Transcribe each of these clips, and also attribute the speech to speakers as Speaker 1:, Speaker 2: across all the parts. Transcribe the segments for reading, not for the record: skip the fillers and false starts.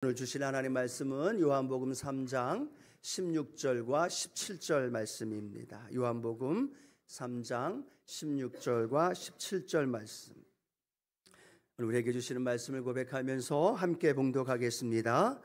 Speaker 1: 오늘 주실 하나님 말씀은 요한복음 3장 16절과 17절 말씀입니다. 요한복음 3장 16절과 17절 말씀. 오늘 우리에게 주시는 말씀을 고백하면서 함께 봉독하겠습니다.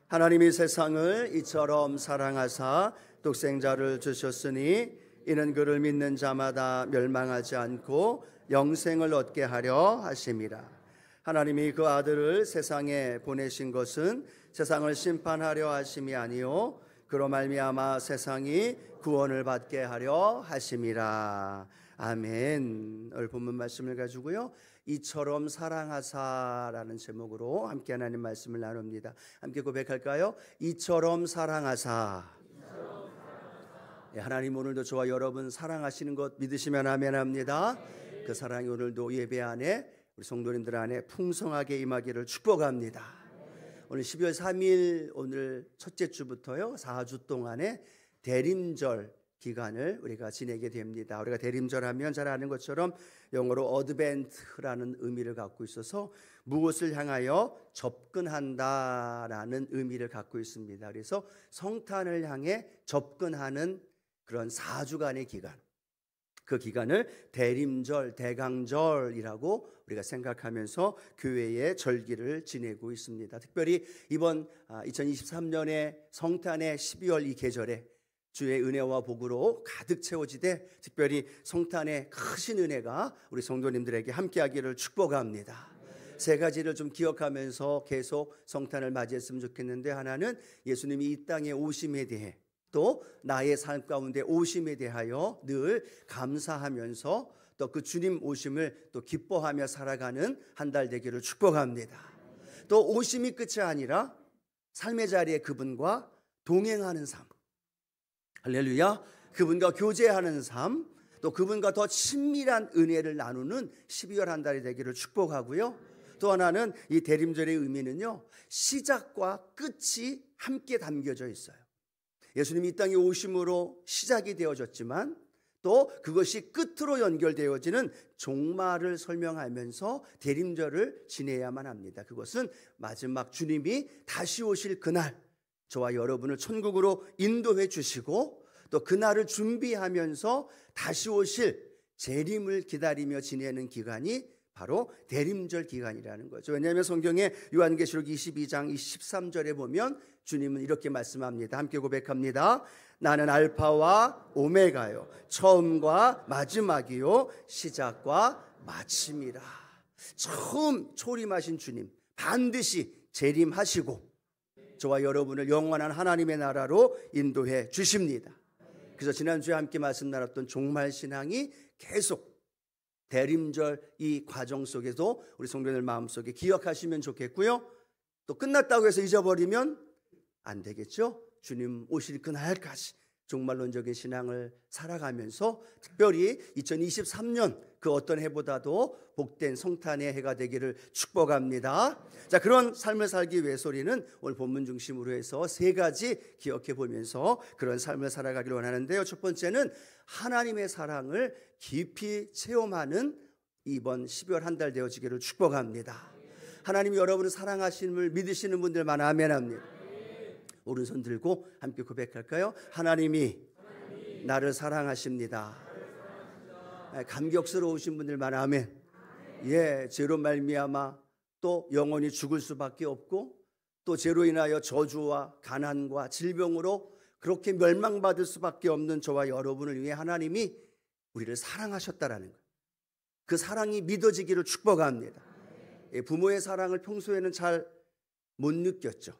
Speaker 1: 하나님이 세상을 이처럼 사랑하사 독생자를 주셨으니 이는 그를 믿는 자마다 멸망하지 않고 영생을 얻게 하려 하심이라. 하나님이 그 아들을 세상에 보내신 것은 세상을 심판하려 하심이 아니요 그로 말미암아 세상이 구원을 받게 하려 하심이라. 아멘. 오늘 본문 말씀을 가지고요, 이처럼 사랑하사라는 제목으로 함께 하나님 말씀을 나눕니다. 함께 고백할까요? 이처럼 사랑하사. 하나님 오늘도 저와 여러분 사랑하시는 것 믿으시면 아멘 합니다. 그 사랑이 오늘도 예배 안에 우리 성도님들 안에 풍성하게 임하기를 축복합니다. 오늘 12월 3일 오늘 첫째 주부터요 4주 동안의 대림절 기간을 우리가 지내게 됩니다. 우리가 대림절 하면 잘 아는 것처럼 영어로 어드벤트라는 의미를 갖고 있어서 무엇을 향하여 접근한다라는 의미를 갖고 있습니다. 그래서 성탄을 향해 접근하는 그런 4주간의 기간, 그 기간을 대림절, 대강절이라고 우리가 생각하면서 교회의 절기를 지내고 있습니다. 특별히 이번 2023년의 성탄의 12월 이 계절에 주의 은혜와 복으로 가득 채워지되 특별히 성탄의 크신 은혜가 우리 성도님들에게 함께하기를 축복합니다. 세 가지를 좀 기억하면서 계속 성탄을 맞이했으면 좋겠는데, 하나는 예수님이 이 땅에 오심에 대해, 또 나의 삶 가운데 오심에 대하여 늘 감사하면서 또 그 주님 오심을 또 기뻐하며 살아가는 한 달 되기를 축복합니다. 또 오심이 끝이 아니라 삶의 자리에 그분과 동행하는 삶, 할렐루야, 그분과 교제하는 삶, 또 그분과 더 친밀한 은혜를 나누는 12월 한 달이 되기를 축복하고요. 또 하나는 이 대림절의 의미는요, 시작과 끝이 함께 담겨져 있어요. 예수님이 이 땅에 오심으로 시작이 되어졌지만 또 그것이 끝으로 연결되어지는 종말을 설명하면서 대림절을 지내야만 합니다. 그것은 마지막 주님이 다시 오실 그날, 저와 여러분을 천국으로 인도해 주시고 또 그날을 준비하면서 다시 오실 재림을 기다리며 지내는 기간이 바로 대림절 기간이라는 거죠. 왜냐하면 성경에 요한계시록 22장 23절에 보면 주님은 이렇게 말씀합니다. 함께 고백합니다. 나는 알파와 오메가요, 처음과 마지막이요, 시작과 마침이라. 처음 초림하신 주님 반드시 재림하시고 저와 여러분을 영원한 하나님의 나라로 인도해 주십니다. 그래서 지난주에 함께 말씀 나눴던 종말신앙이 계속 대림절 이 과정 속에서 우리 성도들 마음속에 기억하시면 좋겠고요. 또 끝났다고 해서 잊어버리면 안 되겠죠. 주님 오실 그날까지 종말론적인 신앙을 살아가면서 특별히 2023년 그 어떤 해보다도 복된 성탄의 해가 되기를 축복합니다. 자, 그런 삶을 살기 위해서 우리는 오늘 본문 중심으로 해서 세 가지 기억해 보면서 그런 삶을 살아가기를 원하는데요. 첫 번째는 하나님의 사랑을 깊이 체험하는 이번 12월 한 달 되어지기를 축복합니다. 하나님이 여러분을 사랑하심을 믿으시는 분들만 아멘합니다. 오른손 들고 함께 고백할까요? 하나님이 나를 사랑하십니다. 감격스러우신 분들만 아멘. 예, 죄로 말미암아 또 영원히 죽을 수밖에 없고 또 죄로 인하여 저주와 가난과 질병으로 그렇게 멸망받을 수밖에 없는 저와 여러분을 위해 하나님이 우리를 사랑하셨다라는 거예요. 그 사랑이 믿어지기를 축복합니다. 부모의 사랑을 평소에는 잘 못 느꼈죠.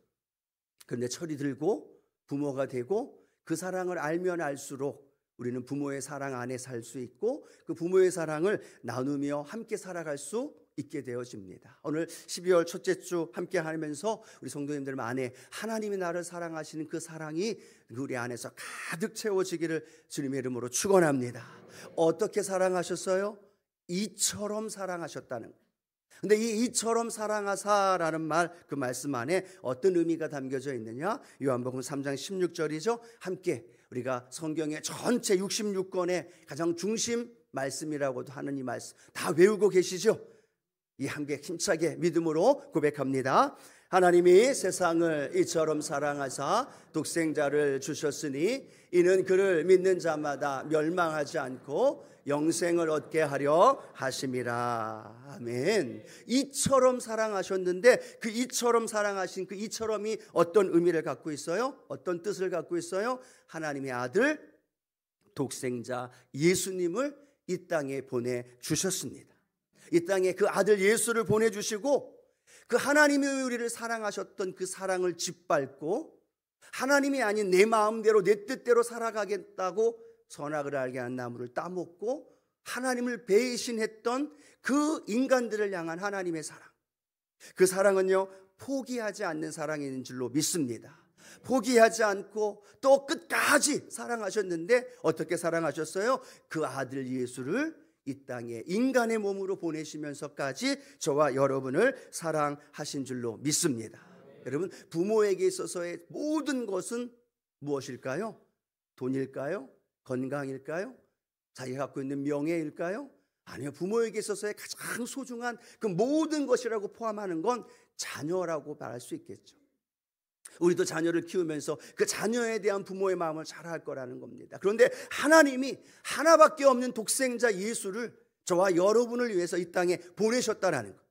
Speaker 1: 그런데 철이 들고 부모가 되고 그 사랑을 알면 알수록 우리는 부모의 사랑 안에 살 수 있고 그 부모의 사랑을 나누며 함께 살아갈 수 있게 되어집니다. 오늘 12월 첫째 주 함께 하면서 우리 성도님들 안에 하나님이 나를 사랑하시는 그 사랑이 우리 안에서 가득 채워지기를 주님의 이름으로 축원합니다. 어떻게 사랑하셨어요? 이처럼 사랑하셨다는 거예요. 근데 이처럼 사랑하사라는 말, 그 말씀 안에 어떤 의미가 담겨져 있느냐? 요한복음 3장 16절이죠. 함께 우리가 성경의 전체 66권의 가장 중심 말씀이라고도 하는 이 말씀 다 외우고 계시죠? 이 함께 힘차게 믿음으로 고백합니다. 하나님이 세상을 이처럼 사랑하사 독생자를 주셨으니 이는 그를 믿는 자마다 멸망하지 않고 영생을 얻게 하려 하심이라. 아멘. 이처럼 사랑하셨는데 그 이처럼 사랑하신 그 이처럼이 어떤 의미를 갖고 있어요? 어떤 뜻을 갖고 있어요? 하나님의 아들 독생자 예수님을 이 땅에 보내주셨습니다. 이 땅에 그 아들 예수를 보내주시고 그 하나님이 우리를 사랑하셨던 그 사랑을 짓밟고 하나님이 아닌 내 마음대로 내 뜻대로 살아가겠다고 선악을 알게 한 나무를 따먹고 하나님을 배신했던 그 인간들을 향한 하나님의 사랑, 그 사랑은요 포기하지 않는 사랑인 줄로 믿습니다. 포기하지 않고 또 끝까지 사랑하셨는데 어떻게 사랑하셨어요? 그 아들 예수를 이 땅에 인간의 몸으로 보내시면서까지 저와 여러분을 사랑하신 줄로 믿습니다. 여러분, 부모에게 있어서의 모든 것은 무엇일까요? 돈일까요? 건강일까요? 자기가 갖고 있는 명예일까요? 아니요. 부모에게 있어서의 가장 소중한 그 모든 것이라고 포함하는 건 자녀라고 말할 수 있겠죠. 우리도 자녀를 키우면서 그 자녀에 대한 부모의 마음을 잘 알 거라는 겁니다. 그런데 하나님이 하나밖에 없는 독생자 예수를 저와 여러분을 위해서 이 땅에 보내셨다라는 것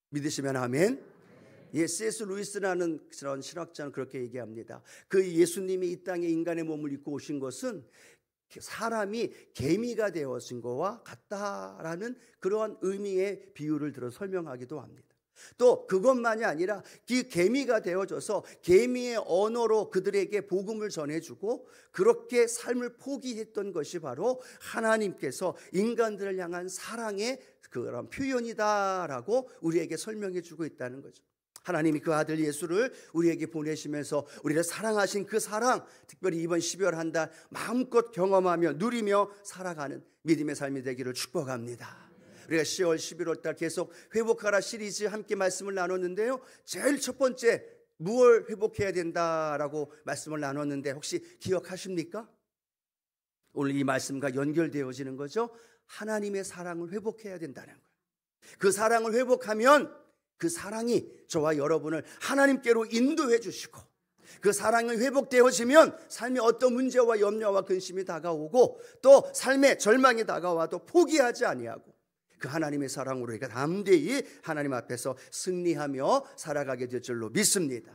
Speaker 1: 믿으시면 아멘. 예, C.S. 루이스라는 그런 신학자는 그렇게 얘기합니다. 그 예수님이 이 땅에 인간의 몸을 입고 오신 것은 사람이 개미가 되어진 것과 같다라는 그러한 의미의 비유를 들어 설명하기도 합니다. 또 그것만이 아니라 그 개미가 되어져서 개미의 언어로 그들에게 복음을 전해주고 그렇게 삶을 포기했던 것이 바로 하나님께서 인간들을 향한 사랑의 그런 표현이다라고 우리에게 설명해 주고 있다는 거죠. 하나님이 그 아들 예수를 우리에게 보내시면서 우리를 사랑하신 그 사랑, 특별히 이번 12월 한 달 마음껏 경험하며 누리며 살아가는 믿음의 삶이 되기를 축복합니다. 우리가 10월 11월 달 계속 회복하라 시리즈 함께 말씀을 나눴는데요, 제일 첫 번째 무엇을 회복해야 된다라고 말씀을 나눴는데 혹시 기억하십니까? 오늘 이 말씀과 연결되어지는 거죠. 하나님의 사랑을 회복해야 된다는 거예요. 그 사랑을 회복하면 그 사랑이 저와 여러분을 하나님께로 인도해 주시고, 그 사랑이 회복되어지면 삶에 어떤 문제와 염려와 근심이 다가오고 또 삶의 절망이 다가와도 포기하지 아니하고 그 하나님의 사랑으로 우리가 담대히 하나님 앞에서 승리하며 살아가게 될 줄로 믿습니다.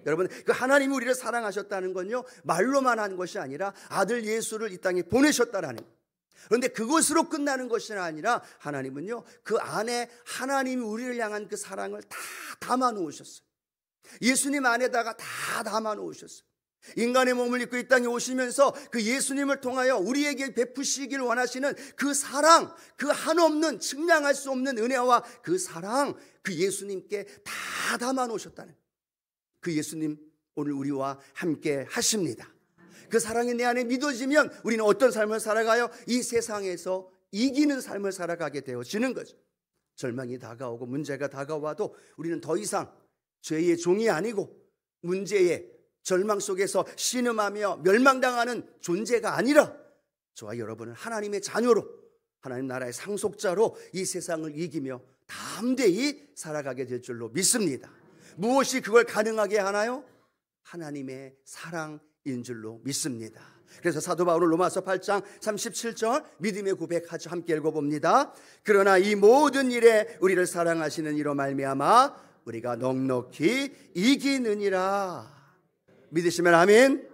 Speaker 1: 여러분, 그 하나님이 우리를 사랑하셨다는 건요 말로만 한 것이 아니라 아들 예수를 이 땅에 보내셨다라는 것. 그런데 그것으로 끝나는 것이 아니라 하나님은요 그 안에 하나님이 우리를 향한 그 사랑을 다 담아 놓으셨어요. 예수님 안에다가 다 담아 놓으셨어요. 인간의 몸을 입고 이 땅에 오시면서 그 예수님을 통하여 우리에게 베푸시기를 원하시는 그 사랑, 그 한없는 측량할 수 없는 은혜와 그 사랑, 그 예수님께 다 담아 놓으셨다는 그 예수님 오늘 우리와 함께 하십니다. 그 사랑이 내 안에 믿어지면 우리는 어떤 삶을 살아가요? 이 세상에서 이기는 삶을 살아가게 되어지는 거죠. 절망이 다가오고 문제가 다가와도 우리는 더 이상 죄의 종이 아니고 문제의 절망 속에서 신음하며 멸망당하는 존재가 아니라 저와 여러분은 하나님의 자녀로, 하나님 나라의 상속자로 이 세상을 이기며 담대히 살아가게 될 줄로 믿습니다. 무엇이 그걸 가능하게 하나요? 하나님의 사랑인 줄로 믿습니다. 그래서 사도 바울은 로마서 8장 37절 믿음의 고백하죠. 함께 읽어봅니다. 그러나 이 모든 일에 우리를 사랑하시는 이로 말미암아 우리가 넉넉히 이기느니라. 믿으시면 아멘.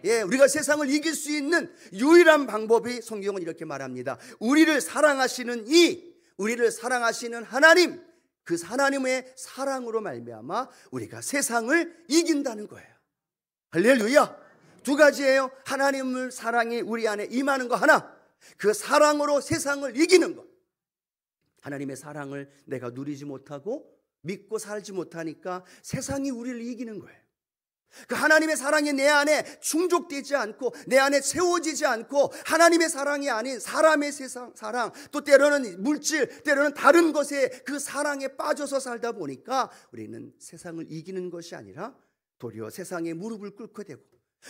Speaker 1: 예, 우리가 세상을 이길 수 있는 유일한 방법이 성경은 이렇게 말합니다. 우리를 사랑하시는 우리를 사랑하시는 하나님, 그 하나님의 사랑으로 말미암아 우리가 세상을 이긴다는 거예요. 할렐루야. 두 가지예요. 하나님의 사랑이 우리 안에 임하는 거 하나, 그 사랑으로 세상을 이기는 것. 하나님의 사랑을 내가 누리지 못하고 믿고 살지 못하니까 세상이 우리를 이기는 거예요. 그 하나님의 사랑이 내 안에 충족되지 않고 내 안에 채워지지 않고 하나님의 사랑이 아닌 사람의 사랑, 또 때로는 물질, 때로는 다른 것에 그 사랑에 빠져서 살다 보니까 우리는 세상을 이기는 것이 아니라 도리어 세상에 무릎을 꿇게 되고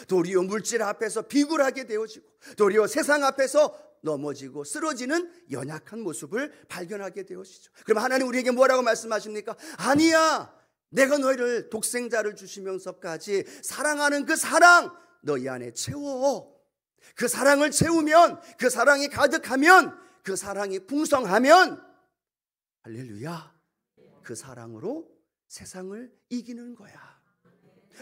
Speaker 1: 도리어 물질 앞에서 비굴하게 되어지고 도리어 세상 앞에서 넘어지고 쓰러지는 연약한 모습을 발견하게 되어지죠. 그럼 하나님 우리에게 뭐라고 말씀하십니까? 아니야, 내가 너희를 독생자를 주시면서까지 사랑하는 그 사랑 너희 안에 채워. 그 사랑을 채우면, 그 사랑이 가득하면, 그 사랑이 풍성하면, 할렐루야, 그 사랑으로 세상을 이기는 거야.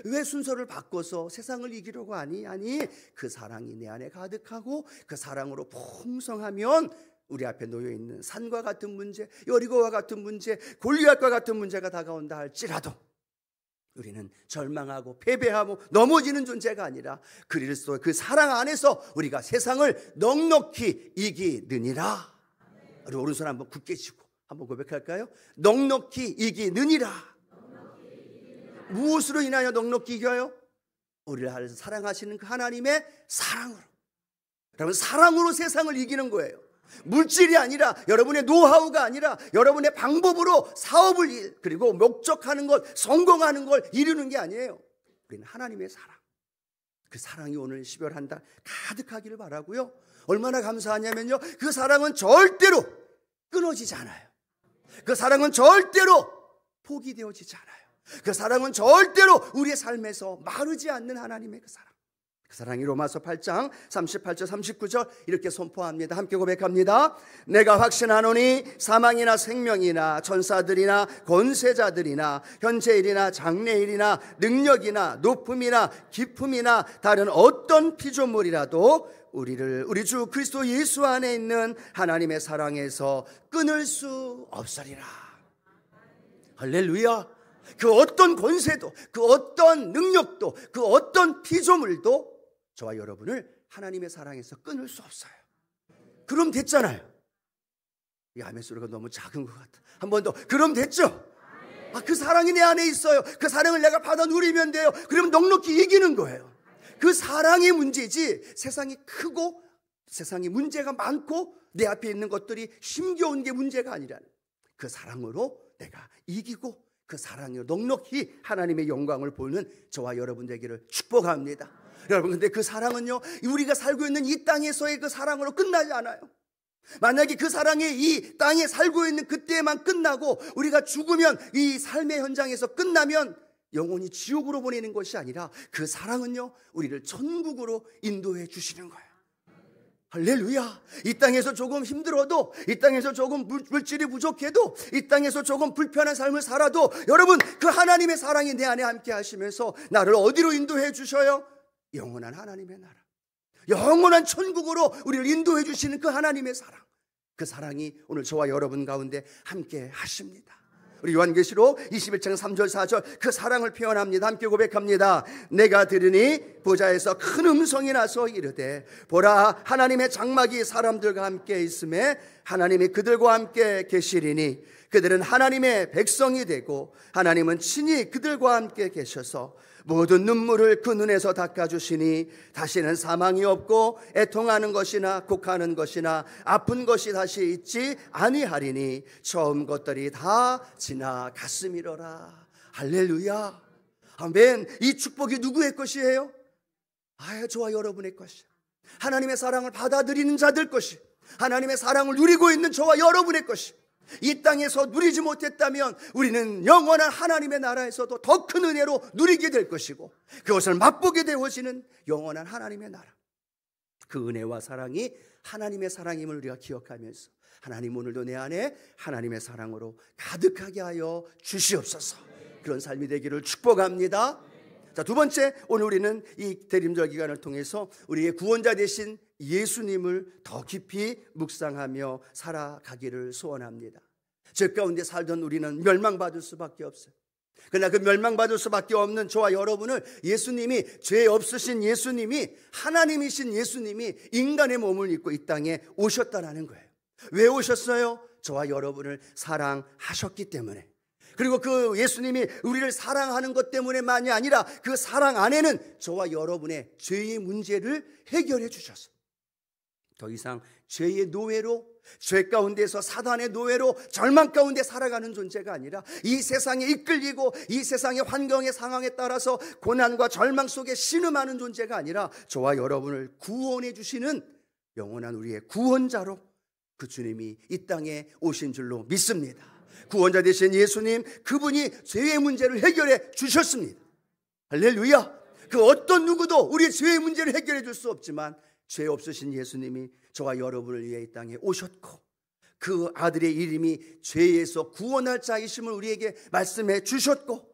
Speaker 1: 왜 순서를 바꿔서 세상을 이기려고 하니? 아니, 그 사랑이 내 안에 가득하고 그 사랑으로 풍성하면 우리 앞에 놓여있는 산과 같은 문제, 여리고와 같은 문제, 골리앗과 같은 문제가 다가온다 할지라도 우리는 절망하고 패배하고 넘어지는 존재가 아니라 그리스도의 그 사랑 안에서 우리가 세상을 넉넉히 이기느니라. 우리 오른손 한번 굳게 쥐고 한번 고백할까요? 넉넉히 이기느니라. 무엇으로 인하여 넉넉히 이겨요? 우리를 사랑하시는 그 하나님의 사랑으로. 여러분, 사랑으로 세상을 이기는 거예요. 물질이 아니라, 여러분의 노하우가 아니라, 여러분의 방법으로 사업을 그리고 목적하는 것, 성공하는 걸 이루는 게 아니에요. 우리는 하나님의 사랑, 그 사랑이 오늘 12월 한 달 가득하기를 바라고요. 얼마나 감사하냐면요, 그 사랑은 절대로 끊어지지 않아요. 그 사랑은 절대로 포기되어지지 않아요. 그 사랑은 절대로 우리의 삶에서 마르지 않는 하나님의 그 사랑. 그 사랑이 로마서 8장 38절 39절 이렇게 선포합니다. 함께 고백합니다. 내가 확신하노니 사망이나 생명이나 천사들이나 권세자들이나 현재일이나 장래일이나 능력이나 높음이나 깊음이나 다른 어떤 피조물이라도 우리를 우리 주 그리스도 예수 안에 있는 하나님의 사랑에서 끊을 수 없으리라. 할렐루야. 그 어떤 권세도, 그 어떤 능력도, 그 어떤 피조물도 저와 여러분을 하나님의 사랑에서 끊을 수 없어요. 그럼 됐잖아요. 이 아멘 소리가 너무 작은 것 같아. 한 번 더. 그럼 됐죠? 그 사랑이 내 안에 있어요. 그 사랑을 내가 받아 누리면 돼요. 그러면 넉넉히 이기는 거예요. 그 사랑이 문제지, 세상이 크고 세상에 문제가 많고 내 앞에 있는 것들이 힘겨운 게 문제가 아니라는, 그 사랑으로 내가 이기고 그 사랑으로 넉넉히 하나님의 영광을 보는 저와 여러분 되기를 축복합니다. 여러분, 근데 그 사랑은요, 우리가 살고 있는 이 땅에서의 그 사랑으로 끝나지 않아요. 만약에 그 사랑이 이 땅에 살고 있는 그때만 끝나고 우리가 죽으면 이 삶의 현장에서 끝나면 영원히 지옥으로 보내는 것이 아니라 그 사랑은요, 우리를 천국으로 인도해 주시는 거예요. 할렐루야. 이 땅에서 조금 힘들어도, 이 땅에서 조금 물질이 부족해도, 이 땅에서 조금 불편한 삶을 살아도 여러분, 그 하나님의 사랑이 내 안에 함께 하시면서 나를 어디로 인도해 주셔요? 영원한 하나님의 나라, 영원한 천국으로 우리를 인도해 주시는 그 하나님의 사랑, 그 사랑이 오늘 저와 여러분 가운데 함께 하십니다. 우리 요한계시록 21장 3절 4절 그 사랑을 표현합니다. 함께 고백합니다. 내가 들으니 보좌에서 큰 음성이 나서 이르되 보라, 하나님의 장막이 사람들과 함께 있음에 하나님이 그들과 함께 계시리니 그들은 하나님의 백성이 되고 하나님은 친히 그들과 함께 계셔서 모든 눈물을 그 눈에서 닦아주시니 다시는 사망이 없고 애통하는 것이나 곡하는 것이나 아픈 것이 다시 있지 아니하리니 처음 것들이 다 지나갔음이로라. 할렐루야. 아멘. 이 축복이 누구의 것이에요? 저와 여러분의 것이, 하나님의 사랑을 받아들이는 자들 것이, 하나님의 사랑을 누리고 있는 저와 여러분의 것이. 이 땅에서 누리지 못했다면 우리는 영원한 하나님의 나라에서도 더 큰 은혜로 누리게 될 것이고, 그것을 맛보게 되어지는 영원한 하나님의 나라, 그 은혜와 사랑이 하나님의 사랑임을 우리가 기억하면서 하나님, 오늘도 내 안에 하나님의 사랑으로 가득하게 하여 주시옵소서. 그런 삶이 되기를 축복합니다. 자, 두 번째, 오늘 우리는 이 대림절 기간을 통해서 우리의 구원자 되신 예수님을 더 깊이 묵상하며 살아가기를 소원합니다. 죄 가운데 살던 우리는 멸망받을 수밖에 없어요. 그러나 그 멸망받을 수밖에 없는 저와 여러분을 예수님이, 죄 없으신 예수님이, 하나님이신 예수님이 인간의 몸을 입고 이 땅에 오셨다라는 거예요. 왜 오셨어요? 저와 여러분을 사랑하셨기 때문에. 그리고 그 예수님이 우리를 사랑하는 것 때문에만이 아니라 그 사랑 안에는 저와 여러분의 죄의 문제를 해결해 주셨어요. 더 이상 죄의 노예로, 죄 가운데서 사단의 노예로 절망 가운데 살아가는 존재가 아니라 이 세상에 이끌리고 이 세상의 환경의 상황에 따라서 고난과 절망 속에 신음하는 존재가 아니라 저와 여러분을 구원해 주시는 영원한 우리의 구원자로 그 주님이 이 땅에 오신 줄로 믿습니다. 구원자 되신 예수님, 그분이 죄의 문제를 해결해 주셨습니다. 할렐루야. 그 어떤 누구도 우리의 죄의 문제를 해결해 줄 수 없지만 죄 없으신 예수님이 저와 여러분을 위해 이 땅에 오셨고, 그 아들의 이름이 죄에서 구원할 자이심을 우리에게 말씀해 주셨고,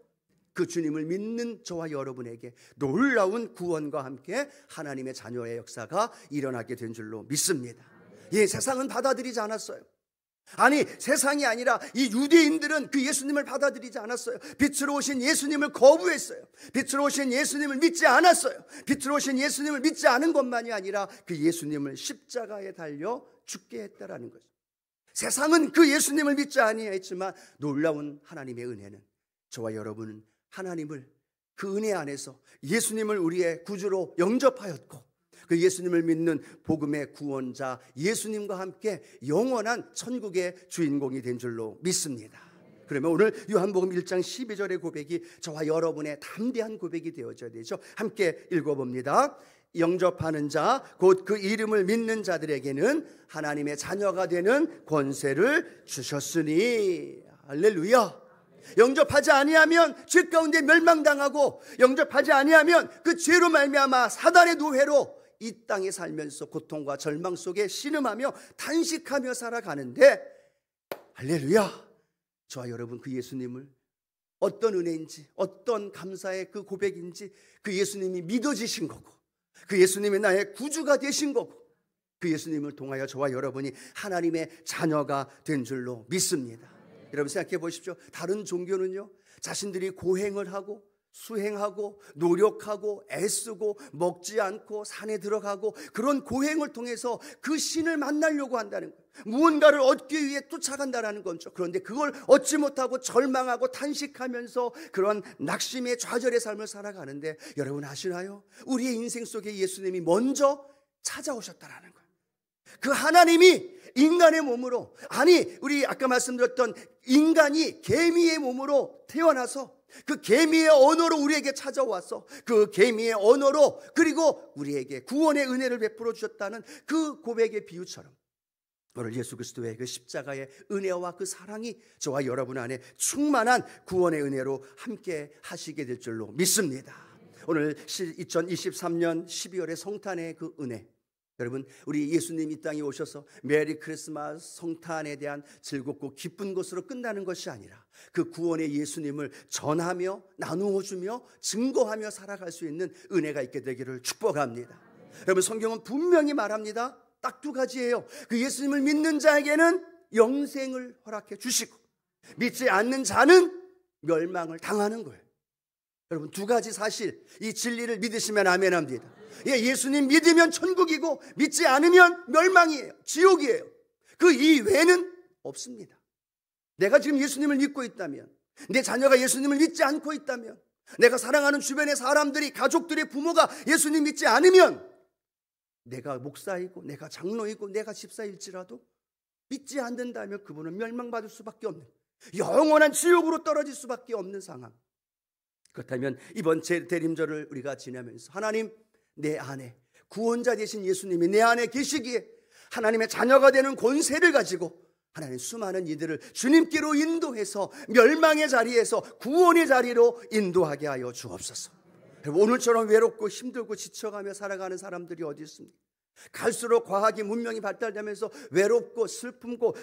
Speaker 1: 그 주님을 믿는 저와 여러분에게 놀라운 구원과 함께 하나님의 자녀의 역사가 일어나게 된 줄로 믿습니다. 예, 세상은 받아들이지 않았어요. 아니, 세상이 아니라 이 유대인들은 그 예수님을 받아들이지 않았어요. 빛으로 오신 예수님을 거부했어요. 빛으로 오신 예수님을 믿지 않았어요. 빛으로 오신 예수님을 믿지 않은 것만이 아니라 그 예수님을 십자가에 달려 죽게 했다라는 거죠. 세상은 그 예수님을 믿지 아니했지만 놀라운 하나님의 은혜는, 저와 여러분은 하나님을, 그 은혜 안에서 예수님을 우리의 구주로 영접하였고, 그 예수님을 믿는 복음의 구원자 예수님과 함께 영원한 천국의 주인공이 된 줄로 믿습니다. 그러면 오늘 요한복음 1장 12절의 고백이 저와 여러분의 담대한 고백이 되어져야 되죠. 함께 읽어봅니다. 영접하는 자, 곧 그 이름을 믿는 자들에게는 하나님의 자녀가 되는 권세를 주셨으니. 할렐루야. 영접하지 아니하면 죄 가운데 멸망당하고, 영접하지 아니하면 그 죄로 말미암아 사단의 노예로 이 땅에 살면서 고통과 절망 속에 신음하며 탄식하며 살아가는데, 할렐루야, 저와 여러분 그 예수님을 어떤 은혜인지, 어떤 감사의 그 고백인지, 그 예수님이 믿어지신 거고, 그 예수님이 나의 구주가 되신 거고, 그 예수님을 통하여 저와 여러분이 하나님의 자녀가 된 줄로 믿습니다. 여러분 생각해 보십시오. 다른 종교는요, 자신들이 고행을 하고 수행하고 노력하고 애쓰고 먹지 않고 산에 들어가고 그런 고행을 통해서 그 신을 만나려고 한다는 거예요. 무언가를 얻기 위해 쫓아간다는 거죠. 그런데 그걸 얻지 못하고 절망하고 탄식하면서 그런 낙심의 좌절의 삶을 살아가는데, 여러분 아시나요? 우리의 인생 속에 예수님이 먼저 찾아오셨다는 거예요. 그 하나님이 인간의 몸으로, 아니 우리 아까 말씀드렸던 인간이 개미의 몸으로 태어나서 그 개미의 언어로 우리에게 찾아와서 그 개미의 언어로 그리고 우리에게 구원의 은혜를 베풀어 주셨다는 그 고백의 비유처럼, 오늘 예수 그리스도의 그 십자가의 은혜와 그 사랑이 저와 여러분 안에 충만한 구원의 은혜로 함께 하시게 될 줄로 믿습니다. 오늘 2023년 12월의 성탄의 그 은혜, 여러분 우리 예수님 이 땅에 오셔서 메리 크리스마스 성탄에 대한 즐겁고 기쁜 것으로 끝나는 것이 아니라 그 구원의 예수님을 전하며 나누어 주며 증거하며 살아갈 수 있는 은혜가 있게 되기를 축복합니다. 여러분 성경은 분명히 말합니다. 딱 두 가지예요. 그 예수님을 믿는 자에게는 영생을 허락해 주시고, 믿지 않는 자는 멸망을 당하는 거예요. 여러분 두 가지 사실, 이 진리를 믿으시면 아멘합니다. 예수님 믿으면 천국이고, 믿지 않으면 멸망이에요. 지옥이에요. 그 이외에는 없습니다. 내가 지금 예수님을 믿고 있다면, 내 자녀가 예수님을 믿지 않고 있다면, 내가 사랑하는 주변의 사람들이, 가족들의 부모가 예수님 믿지 않으면, 내가 목사이고 내가 장로이고 내가 집사일지라도 믿지 않는다면 그분은 멸망받을 수밖에 없는, 영원한 지옥으로 떨어질 수밖에 없는 상황. 그렇다면 이번 대림절을 우리가 지내면서 하나님, 내 안에 구원자 되신 예수님이 내 안에 계시기에 하나님의 자녀가 되는 권세를 가지고 하나님 수많은 이들을 주님께로 인도해서 멸망의 자리에서 구원의 자리로 인도하게 하여 주옵소서. 오늘처럼 외롭고 힘들고 지쳐가며 살아가는 사람들이 어디 있습니까? 갈수록 과학이 문명이 발달되면서 외롭고 슬픔고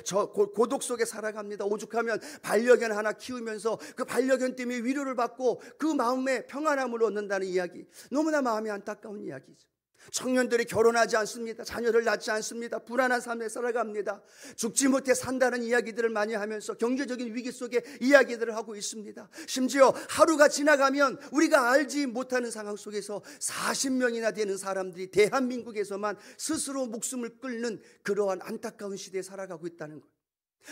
Speaker 1: 고독 속에 살아갑니다. 오죽하면 반려견 하나 키우면서 그 반려견 때문에 위로를 받고 그 마음에 평안함을 얻는다는 이야기, 너무나 마음이 안타까운 이야기죠. 청년들이 결혼하지 않습니다. 자녀를 낳지 않습니다. 불안한 삶에 살아갑니다. 죽지 못해 산다는 이야기들을 많이 하면서 경제적인 위기 속에 이야기들을 하고 있습니다. 심지어 하루가 지나가면 우리가 알지 못하는 상황 속에서 40명이나 되는 사람들이 대한민국에서만 스스로 목숨을 끊는 그러한 안타까운 시대에 살아가고 있다는 것.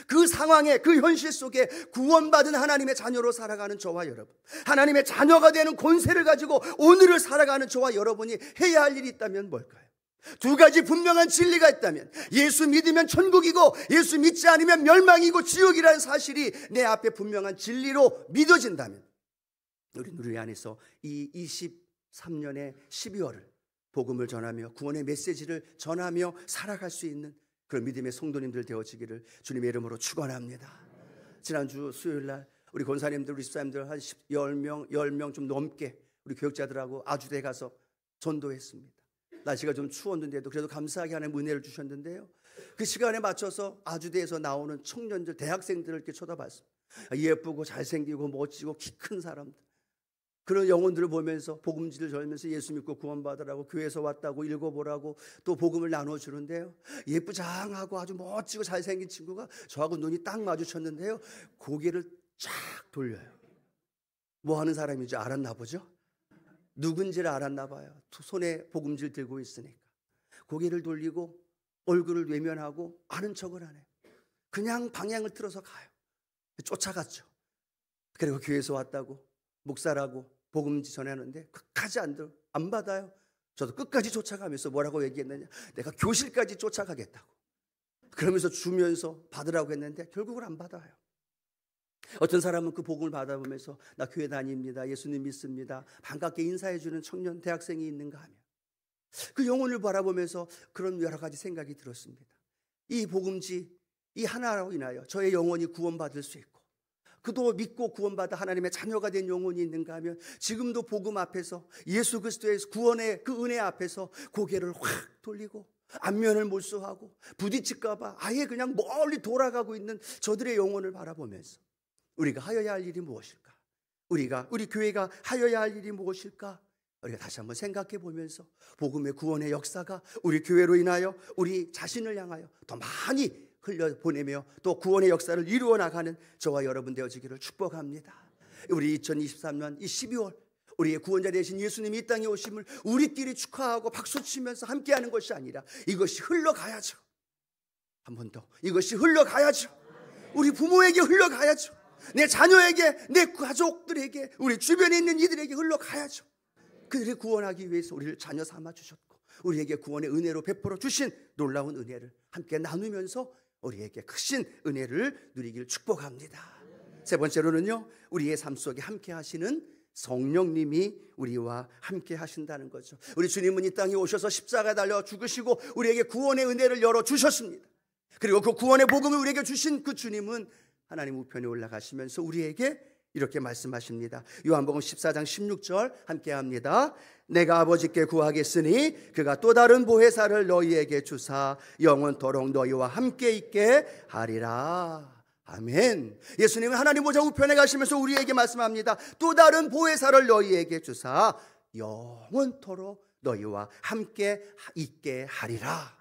Speaker 1: 그 상황에, 그 현실 속에 구원받은 하나님의 자녀로 살아가는 저와 여러분, 하나님의 자녀가 되는 권세를 가지고 오늘을 살아가는 저와 여러분이 해야 할 일이 있다면 뭘까요? 두 가지 분명한 진리가 있다면, 예수 믿으면 천국이고 예수 믿지 않으면 멸망이고 지옥이라는 사실이 내 앞에 분명한 진리로 믿어진다면, 우리 안에서 이 23년의 12월을 복음을 전하며 구원의 메시지를 전하며 살아갈 수 있는 그런 믿음의 성도님들 되어지기를 주님의 이름으로 축원합니다. 지난주 수요일 날 우리 권사님들, 우리 집사님들 한 10명 좀 넘게 우리 교육자들하고 아주대에 가서 전도했습니다. 날씨가 좀 추웠는데도 그래도 감사하게 하나님 은혜를 주셨는데요. 그 시간에 맞춰서 아주대에서 나오는 청년들, 대학생들을 이렇게 쳐다봤어요. 예쁘고 잘생기고 멋지고 키 큰 사람들, 그런 영혼들을 보면서 복음지를 전면서 예수 믿고 구원받으라고 교회에서 왔다고 읽어보라고 또 복음을 나눠주는데요. 예쁘장하고 아주 멋지고 잘생긴 친구가 저하고 눈이 딱 마주쳤는데요. 고개를 쫙 돌려요. 뭐 하는 사람인지 알았나 보죠. 누군지를 알았나 봐요. 손에 복음지를 들고 있으니까 고개를 돌리고 얼굴을 외면하고 아는 척을 안 해요. 그냥 방향을 틀어서 가요. 쫓아갔죠. 그리고 교회에서 왔다고 목사라고 복음지 전하는데 끝까지 안 받아요. 저도 끝까지 쫓아가면서 뭐라고 얘기했느냐, 내가 교실까지 쫓아가겠다고 그러면서 주면서 받으라고 했는데 결국은 안 받아요. 어떤 사람은 그 복음을 받아보면서 나 교회 다닙니다, 예수님 믿습니다, 반갑게 인사해주는 청년 대학생이 있는가 하면 그 영혼을 바라보면서 그런 여러 가지 생각이 들었습니다. 이 복음지 이 하나로 인하여 저의 영혼이 구원받을 수 있고 그도 믿고 구원받아 하나님의 자녀가 된 영혼이 있는가 하면 지금도 복음 앞에서 예수 그리스도의 구원의 그 은혜 앞에서 고개를 확 돌리고 안면을 몰수하고 부딪힐까 봐 아예 그냥 멀리 돌아가고 있는 저들의 영혼을 바라보면서 우리가 하여야 할 일이 무엇일까? 우리 교회가 하여야 할 일이 무엇일까? 우리가 다시 한번 생각해 보면서 복음의 구원의 역사가 우리 교회로 인하여 우리 자신을 향하여 더 많이 흘려보내며 또 구원의 역사를 이루어 나가는 저와 여러분 되어지기를 축복합니다. 우리 2023년 이 12월 우리의 구원자 되신 예수님이 이 땅에 오심을 우리끼리 축하하고 박수치면서 함께하는 것이 아니라 이것이 흘러가야죠. 한 번 더 이것이 흘러가야죠. 우리 부모에게 흘러가야죠. 내 자녀에게, 내 가족들에게, 우리 주변에 있는 이들에게 흘러가야죠. 그들을 구원하기 위해서 우리를 자녀 삼아 주셨고 우리에게 구원의 은혜로 베풀어 주신 놀라운 은혜를 함께 나누면서 우리에게 크신 은혜를 누리길 축복합니다. 세 번째로는요, 우리의 삶 속에 함께 하시는 성령님이 우리와 함께 하신다는 거죠. 우리 주님은 이 땅에 오셔서 십자가에 달려 죽으시고 우리에게 구원의 은혜를 열어주셨습니다. 그리고 그 구원의 복음을 우리에게 주신 그 주님은 하나님 우편에 올라가시면서 우리에게 이렇게 말씀하십니다. 요한복음 14장 16절 함께 합니다. 내가 아버지께 구하겠으니 그가 또 다른 보혜사를 너희에게 주사 영원토록 너희와 함께 있게 하리라. 아멘. 예수님은 하나님 보좌 우편에 가시면서 우리에게 말씀합니다. 또 다른 보혜사를 너희에게 주사 영원토록 너희와 함께 있게 하리라.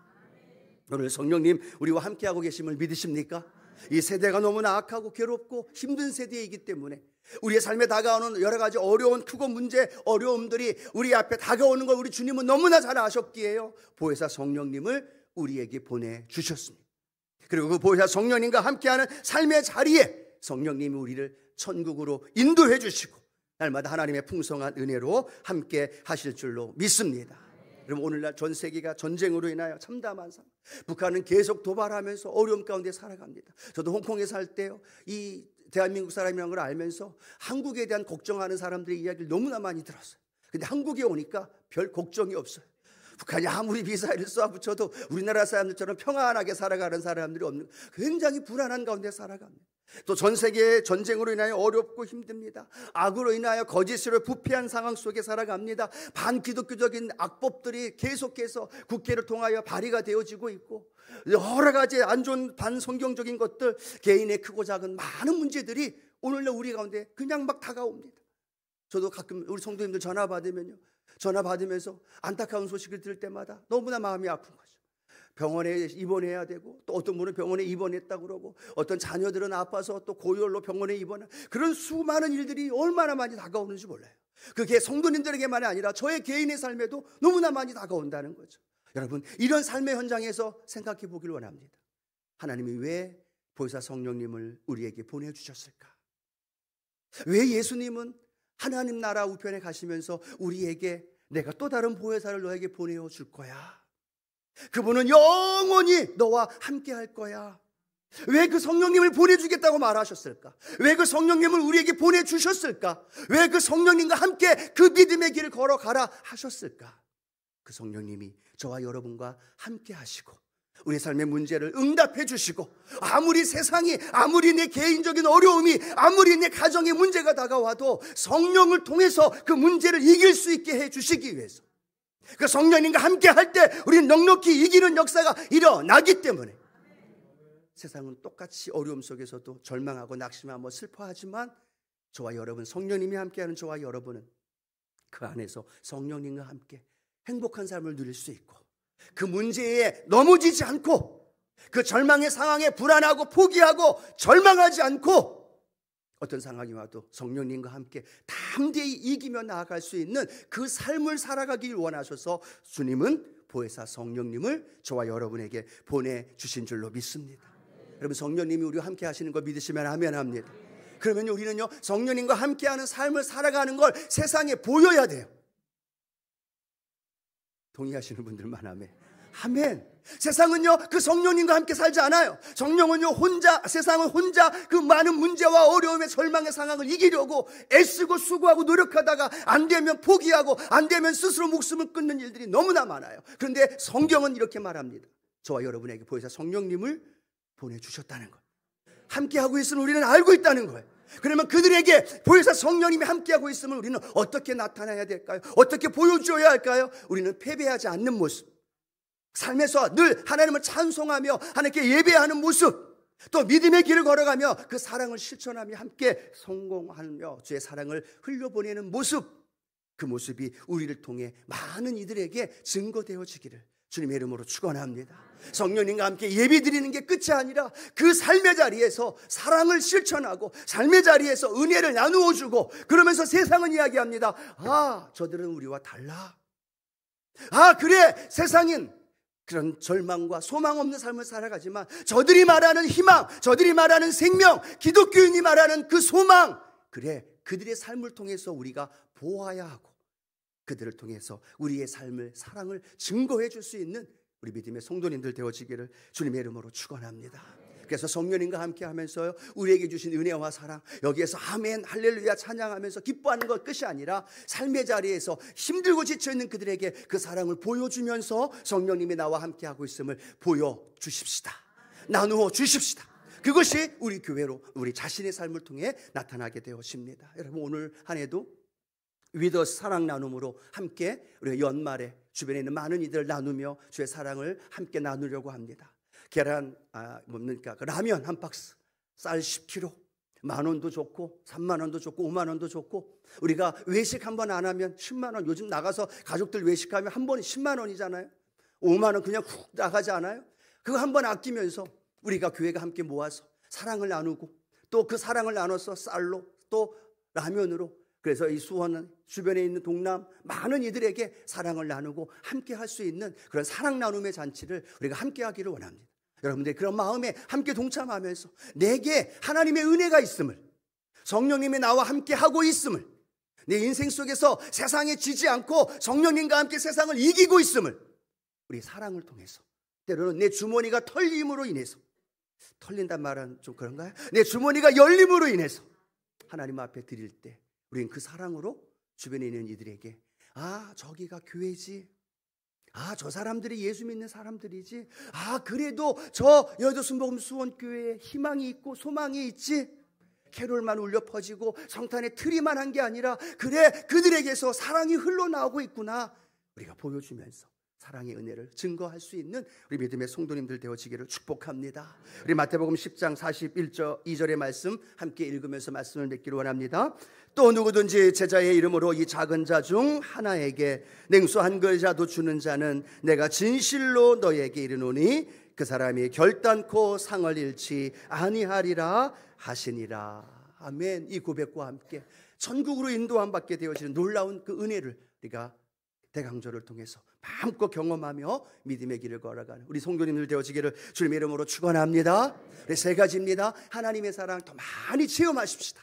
Speaker 1: 오늘 성령님 우리와 함께하고 계심을 믿으십니까? 이 세대가 너무나 악하고 괴롭고 힘든 세대이기 때문에 우리의 삶에 다가오는 여러 가지 어려운 크고 문제, 어려움들이 우리 앞에 다가오는 걸 우리 주님은 너무나 잘 아셨기에요, 보혜사 성령님을 우리에게 보내주셨습니다. 그리고 그 보혜사 성령님과 함께하는 삶의 자리에 성령님이 우리를 천국으로 인도해 주시고 날마다 하나님의 풍성한 은혜로 함께 하실 줄로 믿습니다. 그럼 오늘날 전 세계가 전쟁으로 인하여 참담한 삶, 북한은 계속 도발하면서 어려움 가운데 살아갑니다. 저도 홍콩에 살 때요, 이 대한민국 사람이라는 걸 알면서 한국에 대한 걱정하는 사람들의 이야기를 너무나 많이 들었어요. 근데 한국에 오니까 별 걱정이 없어요. 북한이 아무리 미사일을 쏘아붙여도 우리나라 사람들처럼 평안하게 살아가는 사람들이 없는, 굉장히 불안한 가운데 살아갑니다. 또 전 세계의 전쟁으로 인하여 어렵고 힘듭니다. 악으로 인하여 거짓으로 부패한 상황 속에 살아갑니다. 반기독교적인 악법들이 계속해서 국회를 통하여 발의가 되어지고 있고 여러 가지 안 좋은 반성경적인 것들, 개인의 크고 작은 많은 문제들이 오늘날 우리 가운데 그냥 막 다가옵니다. 저도 가끔 우리 성도님들 전화 받으면서 안타까운 소식을 들을 때마다 너무나 마음이 아픈 거죠. 병원에 입원해야 되고 또 어떤 분은 병원에 입원했다고 그러고 어떤 자녀들은 아파서 또 고열로 병원에 입원한, 그런 수많은 일들이 얼마나 많이 다가오는지 몰라요. 그게 성도님들에게만이 아니라 저의 개인의 삶에도 너무나 많이 다가온다는 거죠. 여러분, 이런 삶의 현장에서 생각해 보길 원합니다. 하나님이 왜 보혜사 성령님을 우리에게 보내주셨을까? 왜 예수님은 하나님 나라 우편에 가시면서 우리에게 내가 또 다른 보혜사를 너에게 보내어 줄 거야, 그분은 영원히 너와 함께 할 거야, 왜 그 성령님을 보내주겠다고 말하셨을까? 왜 그 성령님을 우리에게 보내주셨을까? 왜 그 성령님과 함께 그 믿음의 길을 걸어가라 하셨을까? 그 성령님이 저와 여러분과 함께 하시고 우리 삶의 문제를 응답해 주시고, 아무리 세상이, 아무리 내 개인적인 어려움이, 아무리 내 가정의 문제가 다가와도 성령을 통해서 그 문제를 이길 수 있게 해 주시기 위해서, 그 성령님과 함께 할 때 우리는 넉넉히 이기는 역사가 일어나기 때문에, 세상은 똑같이 어려움 속에서도 절망하고 낙심하고 슬퍼하지만 저와 여러분, 성령님이 함께하는 저와 여러분은 그 안에서 성령님과 함께 행복한 삶을 누릴 수 있고, 그 문제에 넘어지지 않고, 그 절망의 상황에 불안하고 포기하고 절망하지 않고, 어떤 상황이 와도 성령님과 함께 담대히 이기며 나아갈 수 있는 그 삶을 살아가길 원하셔서 주님은 보혜사 성령님을 저와 여러분에게 보내주신 줄로 믿습니다. 여러분, 성령님이 우리와 함께 하시는 거 믿으시면 아멘 합니다. 그러면 우리는요, 성령님과 함께하는 삶을 살아가는 걸 세상에 보여야 돼요. 동의하시는 분들만 아멘. 아멘. 세상은요, 그 성령님과 함께 살지 않아요. 세상은 혼자 그 많은 문제와 어려움의 절망의 상황을 이기려고 애쓰고 수고하고 노력하다가 안 되면 포기하고, 안 되면 스스로 목숨을 끊는 일들이 너무나 많아요. 그런데 성경은 이렇게 말합니다. 저와 여러분에게 보혜사 성령님을 보내주셨다는 것, 함께하고 있음을 우리는 알고 있다는 거예요. 그러면 그들에게 보혜사 성령님이 함께하고 있음을 우리는 어떻게 나타내야 될까요? 어떻게 보여줘야 할까요? 우리는 패배하지 않는 모습, 삶에서 늘 하나님을 찬송하며 하나님께 예배하는 모습, 또 믿음의 길을 걸어가며 그 사랑을 실천하며 함께 성공하며 주의 사랑을 흘려보내는 모습, 그 모습이 우리를 통해 많은 이들에게 증거되어지기를 주님의 이름으로 축원합니다. 성령님과 함께 예배드리는 게 끝이 아니라 그 삶의 자리에서 사랑을 실천하고, 삶의 자리에서 은혜를 나누어 주고, 그러면서 세상은 이야기합니다. 아, 저들은 우리와 달라. 아, 그래, 세상은 그런 절망과 소망 없는 삶을 살아가지만 저들이 말하는 희망, 저들이 말하는 생명, 기독교인이 말하는 그 소망, 그래, 그들의 삶을 통해서 우리가 보아야 하고, 그들을 통해서 우리의 삶을, 사랑을 증거해 줄 수 있는 우리 믿음의 성도님들 되어지기를 주님의 이름으로 축원합니다. 그래서 성령님과 함께 하면서요, 우리에게 주신 은혜와 사랑, 여기에서 아멘 할렐루야 찬양하면서 기뻐하는 것 끝이 아니라 삶의 자리에서 힘들고 지쳐있는 그들에게 그 사랑을 보여주면서 성령님이 나와 함께하고 있음을 보여주십시다. 나누어 주십시다. 그것이 우리 교회로, 우리 자신의 삶을 통해 나타나게 되어집니다. 여러분, 오늘 한 해도 위더 사랑 나눔으로 함께 우리가 연말에 주변에 있는 많은 이들을 나누며 주의 사랑을 함께 나누려고 합니다. 계란, 그 라면 한 박스, 쌀 10kg, 10,000원도 좋고 30,000원도 좋고 50,000원도 좋고, 우리가 외식 한 번 안 하면 10만 원, 요즘 나가서 가족들 외식하면 한 번에 10만 원이잖아요. 5만 원 그냥 훅 나가지 않아요? 그거 한 번 아끼면서 우리가 교회가 함께 모아서 사랑을 나누고, 또 그 사랑을 나눠서 쌀로 또 라면으로, 그래서 이 수원 주변에 있는 동남 많은 이들에게 사랑을 나누고 함께 할 수 있는 그런 사랑 나눔의 잔치를 우리가 함께 하기를 원합니다. 여러분들 그런 마음에 함께 동참하면서 내게 하나님의 은혜가 있음을, 성령님이 나와 함께 하고 있음을, 내 인생 속에서 세상에 지지 않고 성령님과 함께 세상을 이기고 있음을, 우리 사랑을 통해서, 때로는 내 주머니가 털림으로 인해서, 털린단 말은 좀 그런가요? 내 주머니가 열림으로 인해서 하나님 앞에 드릴 때 우리는 그 사랑으로 주변에 있는 이들에게, 아, 저기가 교회지, 아, 저 사람들이 예수 믿는 사람들이지, 아, 그래도 저 여의도 순복음 수원교회에 희망이 있고 소망이 있지, 캐롤만 울려 퍼지고 성탄의 트리만 한 게 아니라, 그래, 그들에게서 사랑이 흘러나오고 있구나, 우리가 보여주면서 사랑의 은혜를 증거할 수 있는 우리 믿음의 성도님들 되어지기를 축복합니다. 우리 마태복음 10장 41-2절의 말씀 함께 읽으면서 말씀을 맺기를 원합니다. 또 누구든지 제자의 이름으로 이 작은 자 중 하나에게 냉수 한 그릇이라도 주는 자는 내가 진실로 너에게 이르노니 그 사람이 결단코 상을 잃지 아니하리라 하시니라. 아멘. 이 고백과 함께 천국으로 인도함 받게 되어지는 놀라운 그 은혜를 우리가 대강절을 통해서 마음껏 경험하며 믿음의 길을 걸어가는 우리 성도님들 되어지기를 주님의 이름으로 축원합니다. 세 가지입니다. 하나님의 사랑 더 많이 체험하십시다.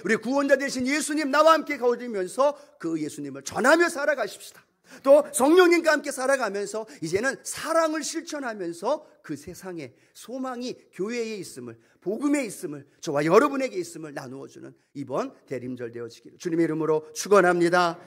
Speaker 1: 우리 구원자 되신 예수님 나와 함께 거두면서 그 예수님을 전하며 살아가십시다. 또 성령님과 함께 살아가면서 이제는 사랑을 실천하면서 그 세상에 소망이 교회에 있음을, 복음에 있음을, 저와 여러분에게 있음을 나누어주는 이번 대림절 되어지기를 주님의 이름으로 축원합니다.